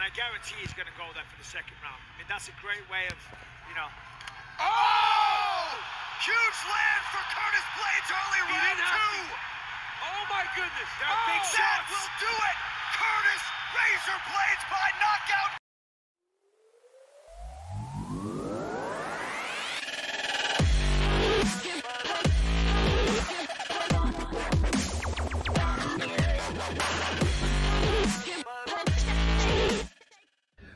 And I guarantee he's going to go there for the second round. I mean, that's a great way of, you know. Oh! Huge land for Curtis Blaydes early round 2. Oh my goodness! There are big shots. That will do it. Curtis Razor Blaydes by knockout.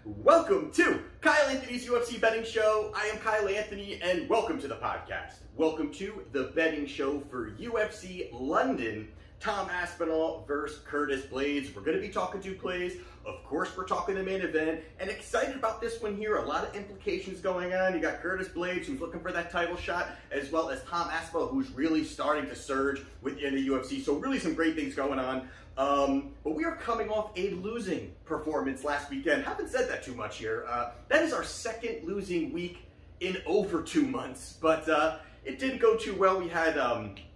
Welcome to Kyle Anthony's UFC Betting Show. I am Kyle Anthony, and welcome to the podcast. Welcome to the betting show for UFC London. Tom Aspinall versus Curtis Blaydes. We're going to be talking 2 plays. Of course, we're talking the main event, and excited about this one here. A lot of implications going on. You got Curtis Blaydes, who's looking for that title shot, as well as Tom Aspinall, who's really starting to surge within the UFC. So really some great things going on. But we are coming off a losing performance last weekend. Haven't said that too much here. That is our second losing week in over 2 months, but it didn't go too well. We had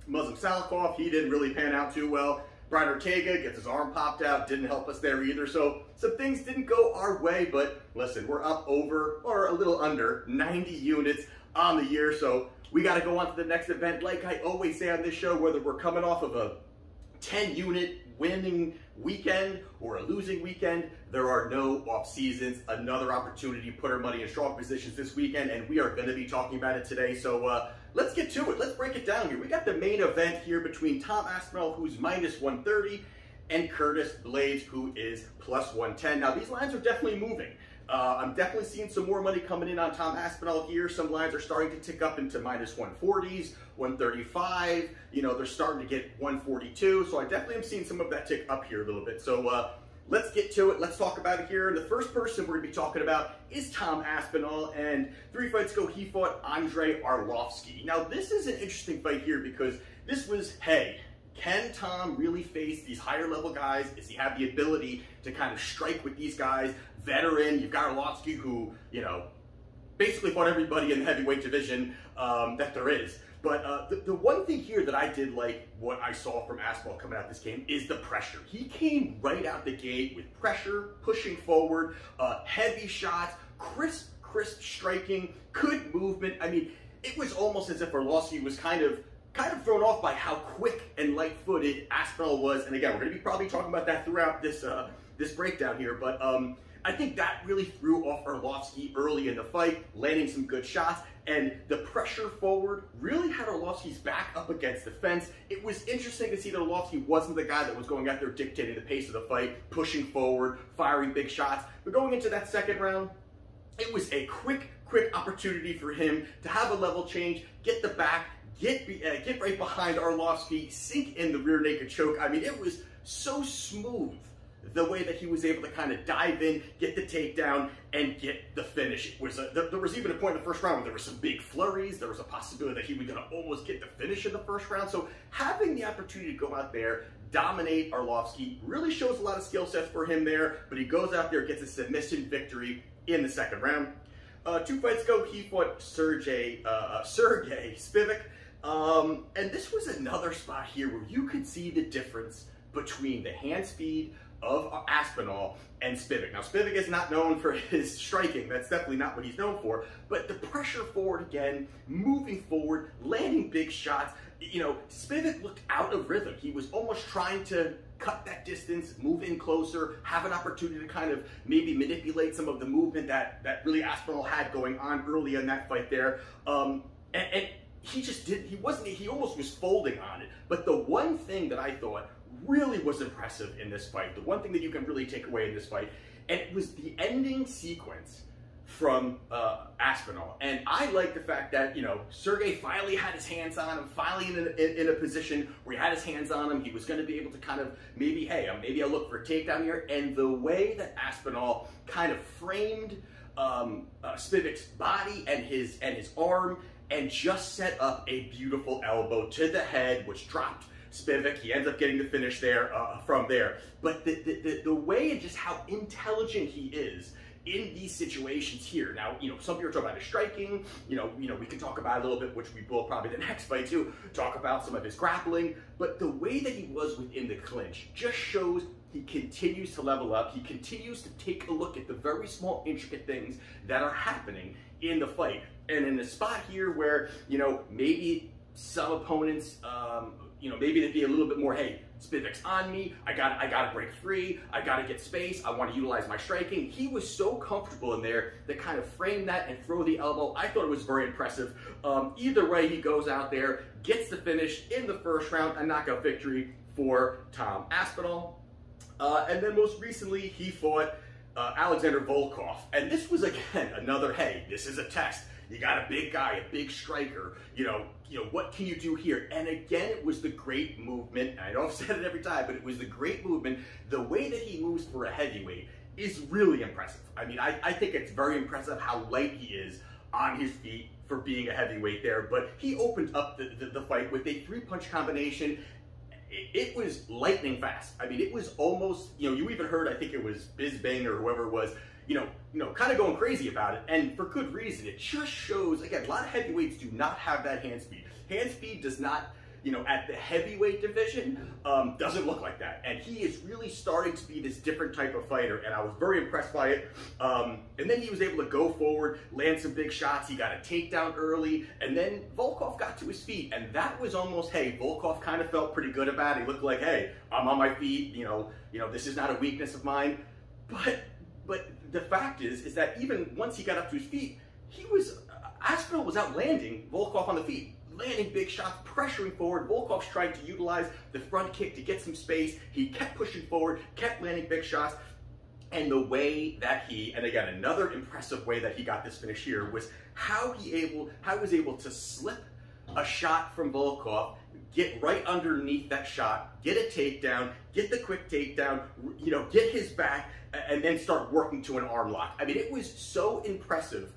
Muslim Salikov. He didn't really pan out too well. Brian Ortega gets his arm popped out. Didn't help us there either. So some things didn't go our way, but listen, we're up over, or a little under, 90 units on the year. So we got to go on to the next event. Like I always say on this show, whether we're coming off of a 10-unit winning weekend or a losing weekend, there are no off seasons. Another opportunity to put our money in strong positions this weekend, and we are going to be talking about it today. So let's get to it. Let's break it down here. We got the main event here between Tom Aspinall, who's minus 130, and Curtis Blaydes, who is plus 110. Now, these lines are definitely moving. I'm definitely seeing some more money coming in on Tom Aspinall here. Some lines are starting to tick up into minus 140s, 135. You know, they're starting to get 142. So I definitely am seeing some of that tick up here a little bit. So let's get to it. Let's talk about it here. The first person we're going to be talking about is Tom Aspinall. And 3 fights ago, he fought Andrei Arlovski. Now, this is an interesting fight here because this was, hey, can Tom really face these higher level guys? Does he have the ability to kind of strike with these guys? Veteran, you've got Arlovski who, you know, basically fought everybody in the heavyweight division that there is. But the one thing here that I did like what I saw from Aspinall coming out this game is the pressure. He came right out the gate with pressure, pushing forward, heavy shots, crisp striking, good movement. I mean, it was almost as if Arlovski was kind of thrown off by how quick and light-footed Aspinall was. And again, we're going to be probably talking about that throughout this this breakdown here. But I think that really threw off Arlovski early in the fight, landing some good shots. And the pressure forward really had Arlovski's back up against the fence. It was interesting to see that Arlovski wasn't the guy that was going out there dictating the pace of the fight, pushing forward, firing big shots. But going into that second round, it was a quick opportunity for him to have a level change, get the back, get right behind Arlovski, sink in the rear naked choke. I mean, it was so smooth the way that he was able to kind of dive in, get the takedown, and get the finish. It was there was even a point in the first round where there were some big flurries. There was a possibility that he was going to almost get the finish in the first round. So having the opportunity to go out there, dominate Arlovski, really shows a lot of skill sets for him there. But he goes out there, gets a submission victory in the second round. 2 fights ago, he fought Sergey Spivak. And this was another spot here where you could see the difference between the hand speed of Aspinall and Spivak. Now, Spivak is not known for his striking. That's definitely not what he's known for. But the pressure forward again, moving forward, landing big shots. You know, Spivak looked out of rhythm. He was almost trying to cut that distance, move in closer, have an opportunity to kind of maybe manipulate some of the movement that really Aspinall had going on early in that fight there. And he just didn't, he almost was folding on it. But the one thing that I thought really was impressive in this fight, the one thing that you can really take away in this fight, and it was the ending sequence from Aspinall. And I like the fact that, you know, Sergey finally had his hands on him, finally in a position where he had his hands on him. He was going to be able to kind of maybe, hey, maybe I'll look for a takedown here. And the way that Aspinall kind of framed Spivak's body and his arm and just set up a beautiful elbow to the head, which dropped Spivak. He ends up getting the finish there from there. But the way and just how intelligent he is in these situations here. Now, you know, some people are talking about his striking. You know, we can talk about a little bit, which we will probably the next fight too, talk about some of his grappling. But the way that he was within the clinch just shows he continues to level up. He continues to take a look at the very small, intricate things that are happening in the fight. And in a spot here where, you know, maybe some opponents, you know, maybe they'd be a little bit more, hey, Spivak's on me, I gotta break free, I gotta get space, I want to utilize my striking. He was so comfortable in there to kind of frame that and throw the elbow. I thought it was very impressive. Either way, he goes out there, gets the finish in the first round, a knockout victory for Tom Aspinall. And then most recently, he fought Alexander Volkov. And this was, again, another, hey, this is a test. You got a big guy, a big striker, you know, what can you do here? And again, it was the great movement. I know I've said it every time, but it was the great movement. The way that he moves for a heavyweight is really impressive. I mean, I think it's very impressive how light he is on his feet for being a heavyweight there. But he opened up the fight with a three-punch combination. It was lightning fast. I mean, it was almost, you know, you even heard, I think it was Bisbang or whoever it was, you know, kind of going crazy about it, and for good reason. It just shows, again, a lot of heavyweights do not have that hand speed. Hand speed does not, you know, at the heavyweight division, doesn't look like that. And he is really starting to be this different type of fighter, and I was very impressed by it. And then he was able to go forward, land some big shots. He got a takedown early, and then Volkov got to his feet, and that was almost, hey, Volkov kind of felt pretty good about it. He looked like, hey, I'm on my feet, you know, this is not a weakness of mine. But the fact is that even once he got up to his feet, Aspinall was out landing Volkov on the feet, landing big shots, pressuring forward. Volkov's trying to utilize the front kick to get some space. He kept pushing forward, kept landing big shots. And the way that and again, another impressive way that he got this finish here was how he was able to slip a shot from Volkov, get right underneath that shot, get a takedown, get the quick takedown, you know, get his back, and then start working to an arm lock. I mean, it was so impressive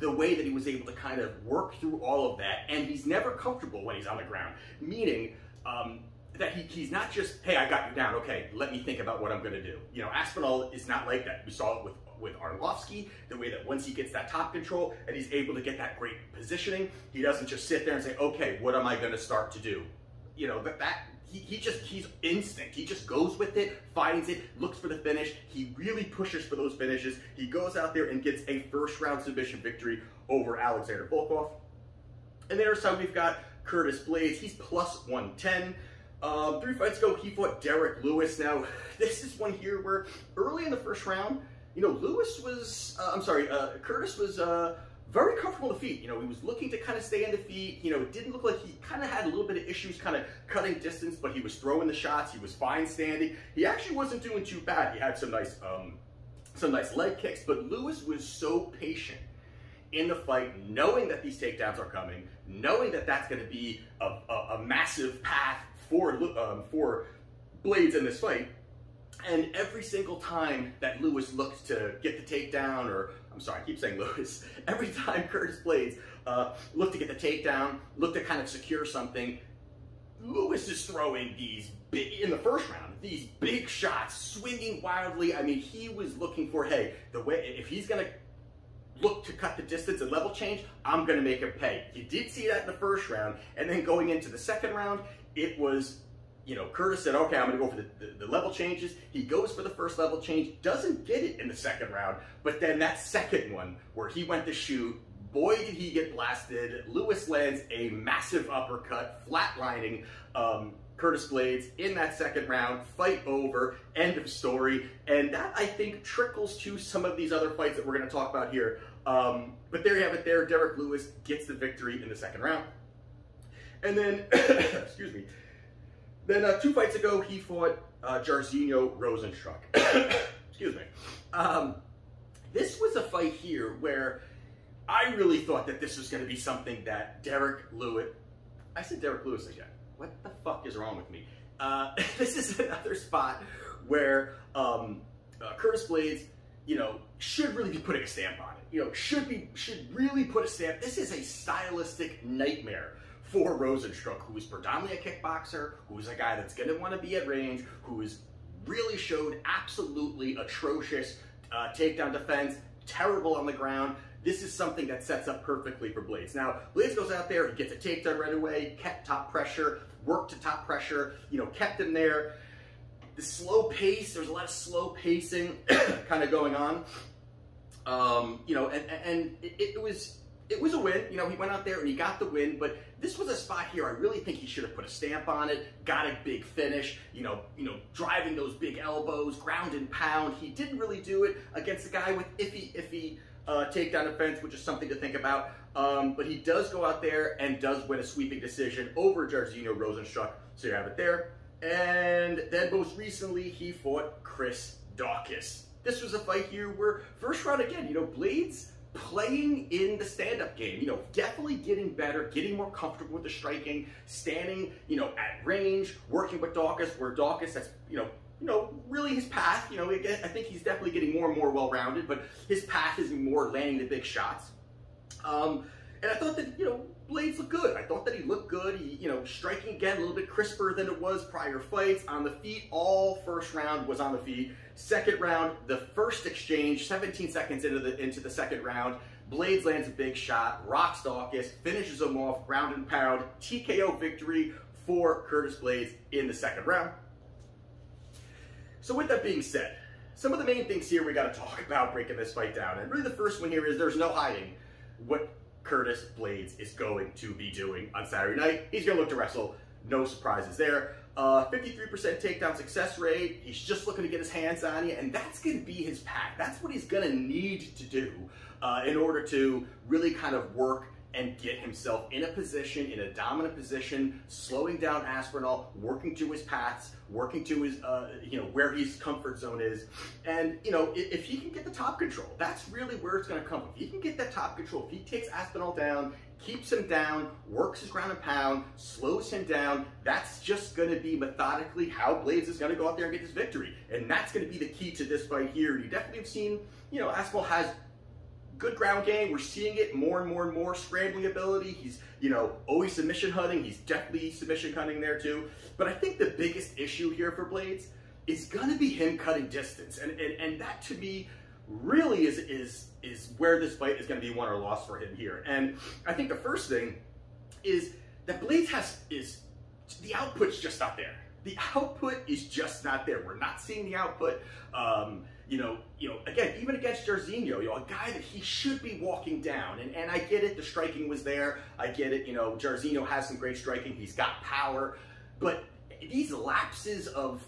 the way that he was able to kind of work through all of that, and he's never comfortable when he's on the ground, meaning that he's not just, hey, I got you down, okay, let me think about what I'm gonna do. You know, Aspinall is not like that. We saw it with Arlovski, the way that once he gets that top control and he's able to get that great positioning, he doesn't just sit there and say, okay, what am I gonna start to do? You know, he's instinct. He just goes with it, finds it, looks for the finish. He really pushes for those finishes. He goes out there and gets a first-round submission victory over Alexander Volkov. And there's how we've got Curtis Blaydes. He's plus 110. 3 fights ago, he fought Derek Lewis. Now, this is one here where early in the first round, you know, Curtis was very comfortable on the feet. You know, he was looking to kind of stay on the feet. You know, it didn't look like he kind of had a little bit of issues kind of cutting distance, but he was throwing the shots. He was fine standing. He actually wasn't doing too bad. He had some nice leg kicks, but Lewis was so patient in the fight, knowing that these takedowns are coming, knowing that that's going to be a massive path for Blaydes in this fight. And every single time that Lewis looked to get the takedown, or I'm sorry, I keep saying Lewis, every time Curtis Blaydes looked to get the takedown, looked to kind of secure something, Lewis is throwing these big, in the first round, these big shots, swinging wildly. I mean, he was looking for, hey, if he's going to look to cut the distance and level change, I'm going to make him pay. You did see that in the first round, and then going into the second round, it was, you know, Curtis said, okay, I'm going to go for the level changes. He goes for the first level change, doesn't get it in the second round, but then that second one where he went to shoot, boy, did he get blasted. Lewis lands a massive uppercut, flatlining Curtis Blaydes in that second round. Fight over, end of story. And that, I think, trickles to some of these other fights that we're going to talk about here. But there you have it there. Derek Lewis gets the victory in the second round. And then, excuse me, then 2 fights ago, he fought Jairzinho Rosenstruck. Excuse me. This was a fight here where I really thought that this was going to be something that Derek Lewis... I said Derek Lewis again. What the fuck is wrong with me? This is another spot where Curtis Blaydes, you know, should really be putting a stamp on it. You know, should really put a stamp. This is a stylistic nightmare for Rosenstruck, who is predominantly a kickboxer, who is a guy that's going to want to be at range, who has really showed absolutely atrocious takedown defense, terrible on the ground. This is something that sets up perfectly for Blaydes. Now, Blaydes goes out there, he gets a takedown right away, kept top pressure, worked to top pressure, you know, kept him there. the slow pace, there's a lot of slow pacing kind of going on. You know, and it was a win. You know, he went out there and he got the win, but this was a spot here I really think he should have put a stamp on it, got a big finish, you know, driving those big elbows, ground and pound. He didn't really do it against a guy with iffy takedown defense, which is something to think about. But he does go out there and does win a sweeping decision over Jairzinho Rosenstruck. So you have it there. And then most recently, he fought Chris Daukaus. This was a fight here where first round again, you know, Blaydes playing in the stand-up game, you know, definitely getting better, getting more comfortable with the striking, standing, you know, at range, working with Daukaus, where Daukaus, that's, you know, really his path, you know, I think he's definitely getting more and more well-rounded, but his path is more landing the big shots. And I thought that, you know, Blaydes looked good. I thought that he looked good. He, you know, striking again a little bit crisper than it was prior fights. On the feet, all first round was on the feet. Second round, the first exchange, 17 seconds into the second round, Blaydes lands a big shot, rocks Daukaus, finishes him off, ground and pound, TKO victory for Curtis Blaydes in the second round. So with that being said, some of the main things here we got to talk about breaking this fight down. And really the first one here is there's no hiding what Curtis Blaydes is going to be doing on Saturday night. He's going to look to wrestle. No surprises there. 53% takedown success rate. He's just looking to get his hands on you, and that's going to be his pack. That's what he's going to need to do in order to really kind of work and get himself in a position, in a dominant position, slowing down Aspinall, working to his paths, working to his, you know, where his comfort zone is. And, you know, if he can get the top control, that's really where it's going to come from. If he can get that top control, if he takes Aspinall down, keeps him down, works his ground and pound, slows him down, that's just going to be methodically how Blaydes is going to go out there and get this victory. And that's going to be the key to this fight here. You definitely have seen, you know, Aspinall has good ground game. We're seeing it more and more and more. Scrambling ability. He's, you know, always submission hunting. He's definitely submission hunting there too. But I think the biggest issue here for Blaydes is going to be him cutting distance. And that to me really is where this fight is going to be won or lost for him here. And I think the first thing is that Blaydes is the output's just not there. The output is just not there. We're not seeing the output. You know, again, even against Jairzinho, you know, a guy that he should be walking down. And I get it, the striking was there. I get it, you know, Jairzinho has some great striking. He's got power. But these lapses of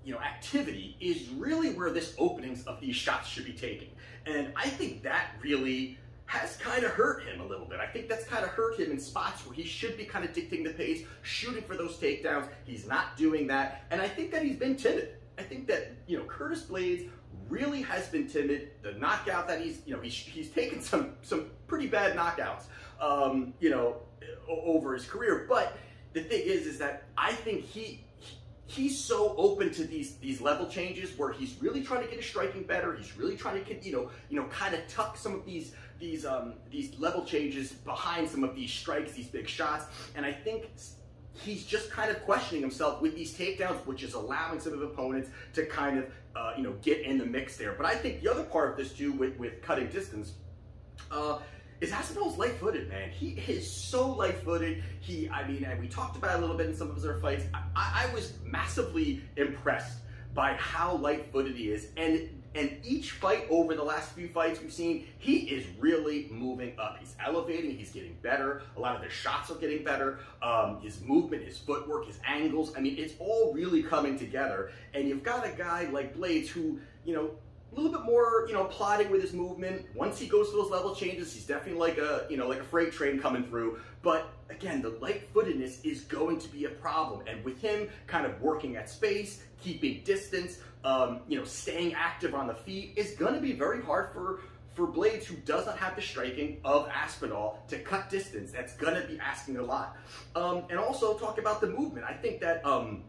you know, activity is really where this openings of these shots should be taken. And I think that really has kind of hurt him a little bit. I think that's kind of hurt him in spots where he should be kind of dictating the pace, shooting for those takedowns. He's not doing that. And I think that he's been timid. I think that, you know, Curtis Blaydes really has been timid. The knockout that he's taken some pretty bad knockouts, you know, over his career. But the thing is that I think he's so open to these level changes where he's really trying to get his striking better. He's really trying to, you know, kind of tuck some of these level changes behind some of these strikes, these big shots. And I think he's just kind of questioning himself with these takedowns, which is allowing some of his opponents to kind of, you know, get in the mix there. But I think the other part of this too, with cutting distance, is Aspinall's light-footed, man. He is so light-footed. I mean, and we talked about it a little bit in some of his other fights. I was massively impressed by how light-footed he is. And each fight over the last few fights we've seen, he is really moving up. He's elevating, he's getting better. A lot of his shots are getting better. His movement, his footwork, his angles. I mean, it's all really coming together. And you've got a guy like Blaydes who, you know, a little bit more, you know, plodding with his movement. Once he goes to those level changes, he's definitely like a, you know, like a freight train coming through. But again, the light-footedness is going to be a problem. And with him kind of working at space, keeping distance, you know, staying active on the feet is going to be very hard for Blaydes, who does not have the striking of Aspinall, to cut distance. That's going to be asking a lot. And also talk about the movement. I think that, I'm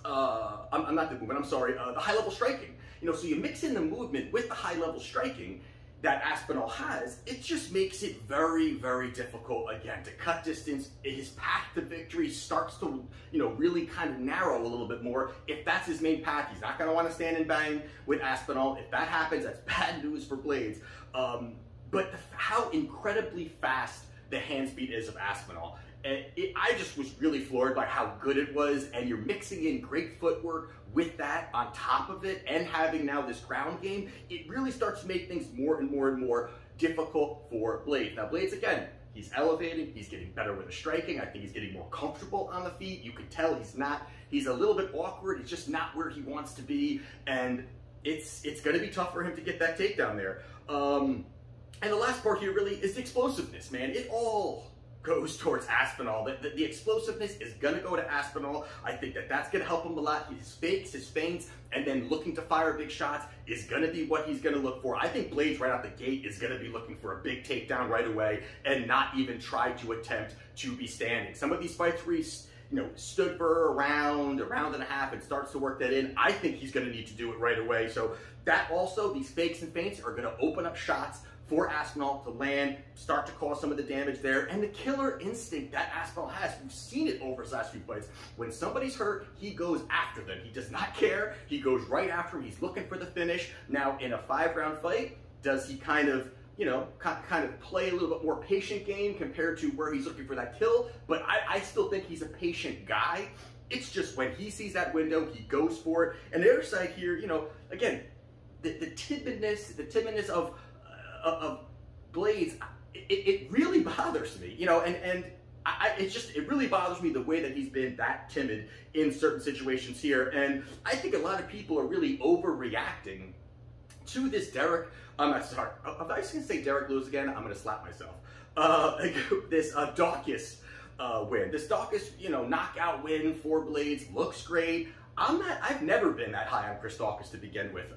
not the movement, I'm sorry, the high-level striking. You know, so you mix in the movement with the high-level striking that Aspinall has, it just makes it very, very difficult, again, to cut distance. His path to victory starts to, you know, really kind of narrow a little bit more. If that's his main path, he's not going to want to stand and bang with Aspinall. If that happens, that's bad news for Blaydes. But how incredibly fast the hand speed is of Aspinall And I just was really floored by how good it was, and you're mixing in great footwork with that on top of it, and having now this ground game. It really starts to make things more and more and more difficult for Blaydes. Now Blaydes, again, he's elevating, he's getting better with the striking. I think he's getting more comfortable on the feet. You can tell he's a little bit awkward. He's just not where he wants to be, and it's going to be tough for him to get that takedown there. And the last part here really is the explosiveness, man. It all goes towards Aspinall. The explosiveness is going to go to Aspinall. I think that's going to help him a lot. His fakes, his feints, and then looking to fire big shots is going to be what he's going to look for. I think Blaydes right out the gate is going to be looking for a big takedown right away and not even try to attempt to be standing. Some of these fights where he's stood for a round and a half, and starts to work that in, I think he's going to need to do it right away. So that also, these fakes and feints are going to open up shots for Aspinall to land, start to cause some of the damage there. And the killer instinct that Aspinall has, we've seen it over his last few fights. When somebody's hurt, he goes after them. He does not care. He goes right after him. He's looking for the finish. Now, in a 5-round fight, does he kind of play a little bit more patient game compared to where he's looking for that kill? But I still think he's a patient guy. It's just when he sees that window, he goes for it. And the other side here, again, the timidness of Blaydes, it really bothers me, and it really bothers me the way that he's been that timid in certain situations here. And I think a lot of people are really overreacting to this Derek. I'm sorry, if I was going to say Derek Lewis again, I'm going to slap myself. This Diakiese win, this Diakiese knockout win for Blaydes looks great. I've never been that high on Chris Diakiese to begin with.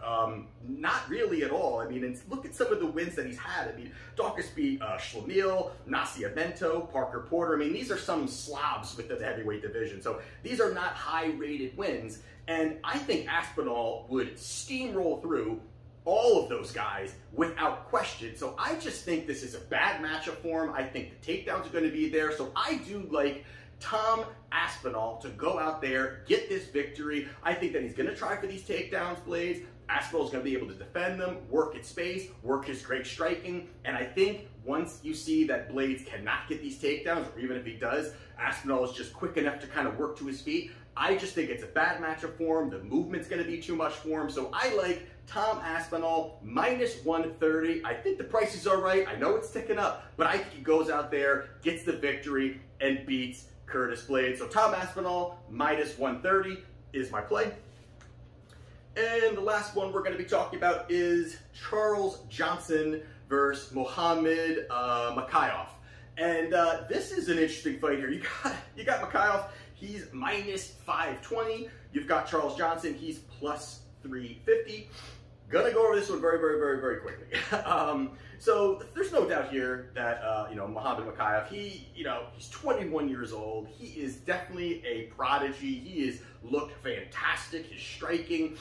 Not really at all. I mean, look at some of the wins that he's had. I mean, Diakiese beat Schlemiel, Nascimento, Parker Porter. I mean, these are some slobs within the heavyweight division. So these are not high-rated wins. And I think Aspinall would steamroll through all of those guys without question. So I just think this is a bad matchup for him. I think the takedowns are going to be there. So I do like Tom Aspinall to go out there, get this victory. I think that he's going to try for these takedowns, Blaydes. Aspinall's going to be able to defend them, work at space, work his great striking. And I think once you see that Blaydes cannot get these takedowns, or even if he does, Aspinall is just quick enough to kind of work to his feet. I just think it's a bad matchup for him. The movement's going to be too much for him. So I like Tom Aspinall minus 130. I think the prices are right. I know it's ticking up, but I think he goes out there, gets the victory, and beats Curtis Blaydes. So Tom Aspinall minus 130 is my play. And the last one we're going to be talking about is Charles Johnson versus Muhammad Mokaev. And this is an interesting fight here. You got Mokaev, he's minus 520. You've got Charles Johnson, he's plus 350. Gonna go over this one very, very, very, very quickly. So there's no doubt here that Muhammad Mokaev, he's 21 years old. He is definitely a prodigy. He has looked fantastic. His striking,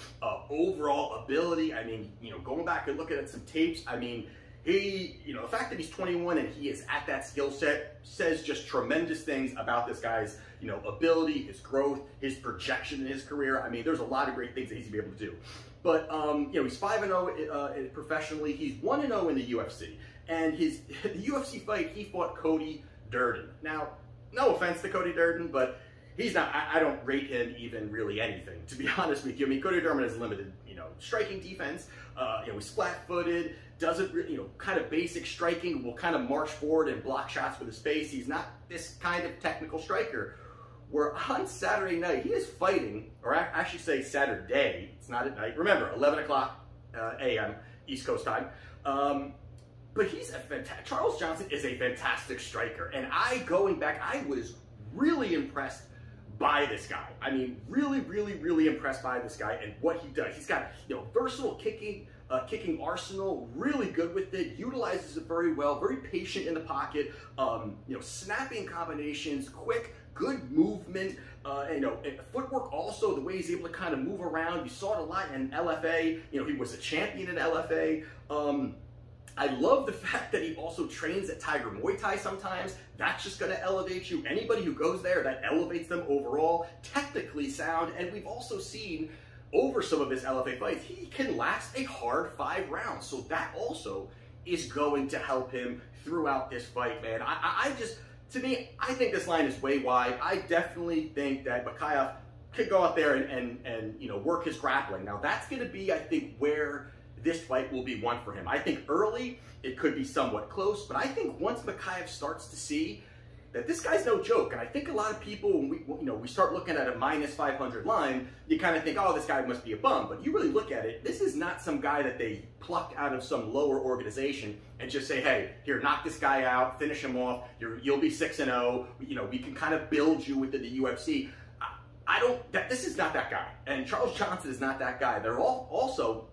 overall ability. I mean, going back and looking at some tapes, I mean, the fact that he's 21 and he is at that skill set says just tremendous things about this guy's, ability, his growth, his projection in his career. I mean, there's a lot of great things that he's going to be able to do. But, he's 5-0 professionally. He's 1-0 in the UFC. And the UFC fight, he fought Cody Durden. Now, no offense to Cody Durden, but he's not, I don't rate him even really anything, to be honest with you. I mean, Cody Durden has limited, striking defense. He's flat-footed, doesn't really, kind of basic striking, will kind of march forward and block shots with his face. He's not this kind of technical striker. Where on Saturday night, he is fighting, or I should say Saturday, it's not at night. Remember, 11 o'clock a.m. East Coast time. But Charles Johnson is a fantastic striker. And going back, I was really impressed by this guy. I mean, really, really, really impressed by this guy and what he does. He's got, versatile kicking arsenal, really good with it, utilizes it very well, very patient in the pocket, snapping combinations, quick, good movement, and footwork also, the way he's able to kind of move around. You saw it a lot in LFA. He was a champion in LFA. I love the fact that he also trains at Tiger Muay Thai sometimes. That's just going to elevate you. Anybody who goes there, that elevates them overall. Technically sound, and we've also seen over some of his LFA fights, he can last a hard 5 rounds. So that also is going to help him throughout this fight, man. to me, I think this line is way wide. I definitely think that Makhachev could go out there and you know, work his grappling. Now, that's going to be, I think, where this fight will be won for him. I think early, it could be somewhat close, but I think once Makhachev starts to see that this guy's no joke, and I think a lot of people, when we start looking at a -500 line, you kind of think, oh, this guy must be a bum. But you really look at it, this is not some guy that they plucked out of some lower organization and just say, hey, here, knock this guy out, finish him off, you'll be 6-0. You know, we can kind of build you within the UFC. This is not that guy, and Charles Johnson is not that guy. They're all also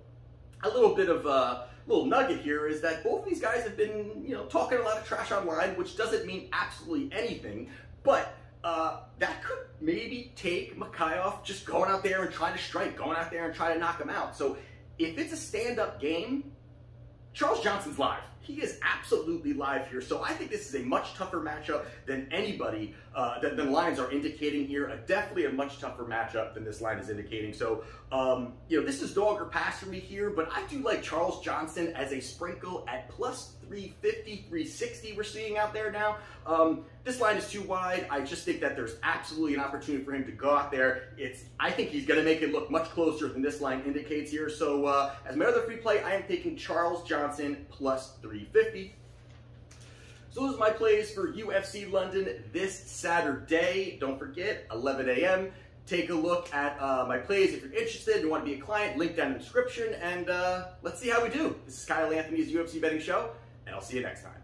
a little bit of a little nugget here is that both of these guys have been, you know, talking a lot of trash online, which doesn't mean absolutely anything, but that could maybe take Makhachev just going out there and trying to strike, going out there and trying to knock him out. So if it's a stand-up game, Charles Johnson's live. He is absolutely live here. So I think this is a much tougher matchup than anybody, than lines are indicating here. Definitely a much tougher matchup than this line is indicating. So, you know, this is dog or pass for me here, but I do like Charles Johnson as a sprinkle at plus 350, 360 we're seeing out there now. This line is too wide. I just think that there's absolutely an opportunity for him to go out there. I think he's going to make it look much closer than this line indicates here. So as my other free play, I am taking Charles Johnson plus 350. So those are my plays for UFC London this Saturday. Don't forget, 11 a.m. Take a look at my plays if you're interested, you want to be a client, link down in the description, and let's see how we do. This is Kyle Anthony's UFC Betting Show, and I'll see you next time.